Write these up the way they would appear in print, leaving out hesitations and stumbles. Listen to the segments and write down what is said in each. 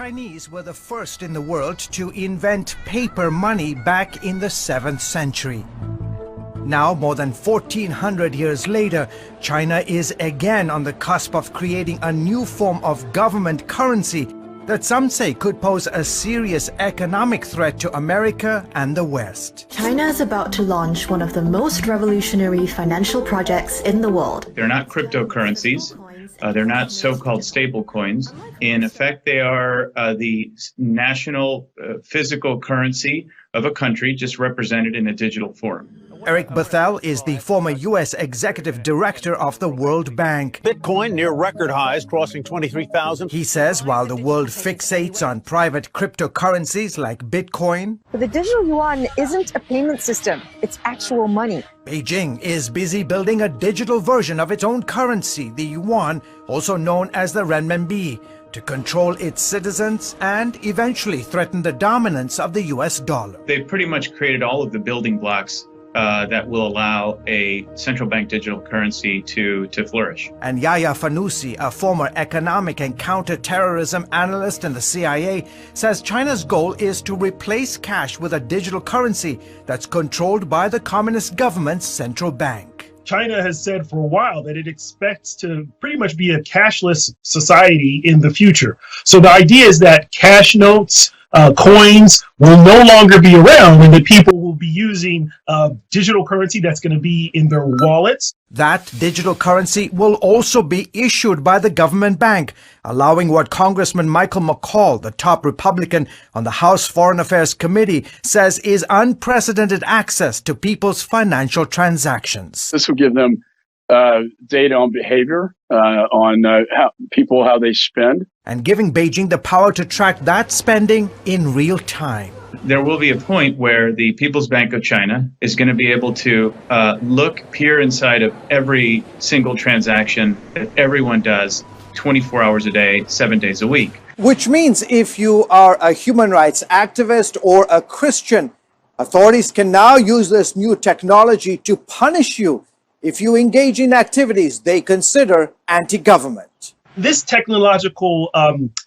Chinese were the first in the world to invent paper money back in the 7th century. Now, more than 1400 years later, China is again on the cusp of creating a new form of government currency that some say could pose a serious economic threat to America and the West. China is about to launch one of the most revolutionary financial projects in the world. They're not cryptocurrencies. They're not so-called stable coins. In effect, they are the national physical currency of a country, just represented in a digital form. Eric Bethel is the former U.S. executive director of the World Bank. Bitcoin near record highs, crossing 23,000. He says while the world fixates on private cryptocurrencies like Bitcoin, but the digital yuan isn't a payment system, it's actual money. Beijing is busy building a digital version of its own currency, the yuan, also known as the renminbi, to control its citizens and eventually threaten the dominance of the U.S. dollar. They've pretty much created all of the building blocks that will allow a central bank digital currency to flourish. And Yahya Fanusi, a former economic and counterterrorism analyst in the CIA, says China's goal is to replace cash with a digital currency that's controlled by the communist government's central bank. China has said for a while that it expects to pretty much be a cashless society in the future. So the idea is that cash notes, coins will no longer be around, and that people will be using digital currency that's going to be in their wallets. That digital currency will also be issued by the government bank, allowing what Congressman Michael McCaul, the top Republican on the House Foreign Affairs Committee, says is unprecedented access to people's financial transactions. This will give them data on behavior, on how they spend. And giving Beijing the power to track that spending in real time. There will be a point where the People's Bank of China is going to be able to peer inside of every single transaction that everyone does 24 hours a day, 7 days a week. Which means if you are a human rights activist or a Christian, authorities can now use this new technology to punish you if you engage in activities they consider anti-government. This technological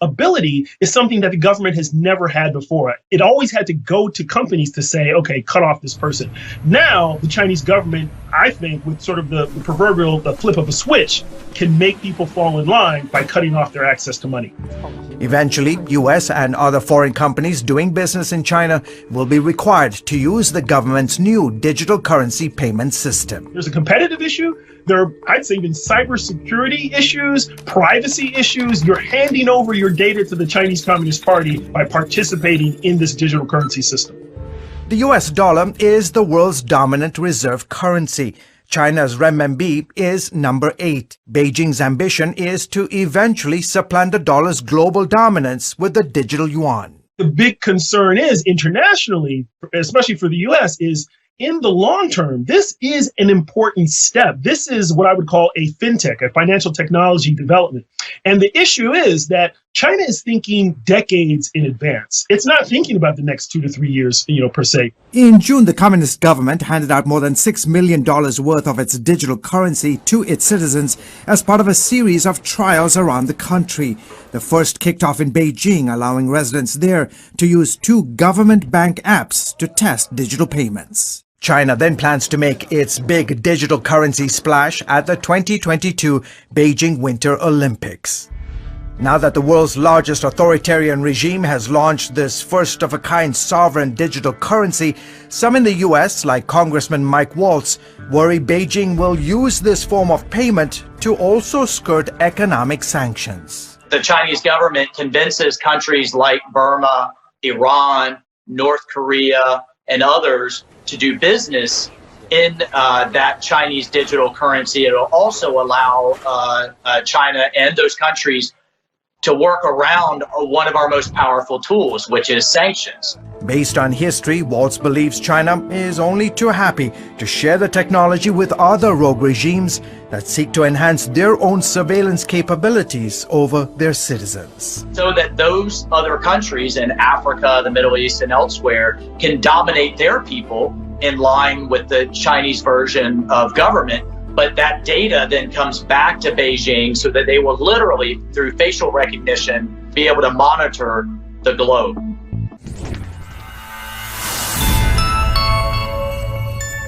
ability is something that the government has never had before. It always had to go to companies to say, okay, cut off this person. Now, the Chinese government, I think, with sort of the proverbial flip of a switch, can make people fall in line by cutting off their access to money. Eventually, U.S. and other foreign companies doing business in China will be required to use the government's new digital currency payment system. There's a competitive issue. There are, I'd say, even cybersecurity issues, privacy issues. You're handing over your data to the Chinese Communist Party by participating in this digital currency system. The U.S. dollar is the world's dominant reserve currency. China's renminbi is number 8. Beijing's ambition is to eventually supplant the dollar's global dominance with the digital yuan. The big concern is internationally, especially for the U.S., is in the long term, this is an important step. This is what I would call a fintech, a financial technology development. And the issue is that China is thinking decades in advance. It's not thinking about the next 2 to 3 years, per se. In June, the communist government handed out more than $6 million worth of its digital currency to its citizens as part of a series of trials around the country. The first kicked off in Beijing, allowing residents there to use 2 government bank apps to test digital payments. China then plans to make its big digital currency splash at the 2022 Beijing Winter Olympics. Now that the world's largest authoritarian regime has launched this first-of-a-kind sovereign digital currency, some in the U.S., like Congressman Mike Waltz, worry Beijing will use this form of payment to also skirt economic sanctions. The Chinese government convinces countries like Burma, Iran, North Korea, and others to do business in that Chinese digital currency. It will also allow China and those countries to work around one of our most powerful tools, which is sanctions. Based on history, Waltz believes China is only too happy to share the technology with other rogue regimes that seek to enhance their own surveillance capabilities over their citizens. So that those other countries in Africa, the Middle East, and elsewhere can dominate their people in line with the Chinese version of government. But that data then comes back to Beijing so that they will literally, through facial recognition, be able to monitor the globe.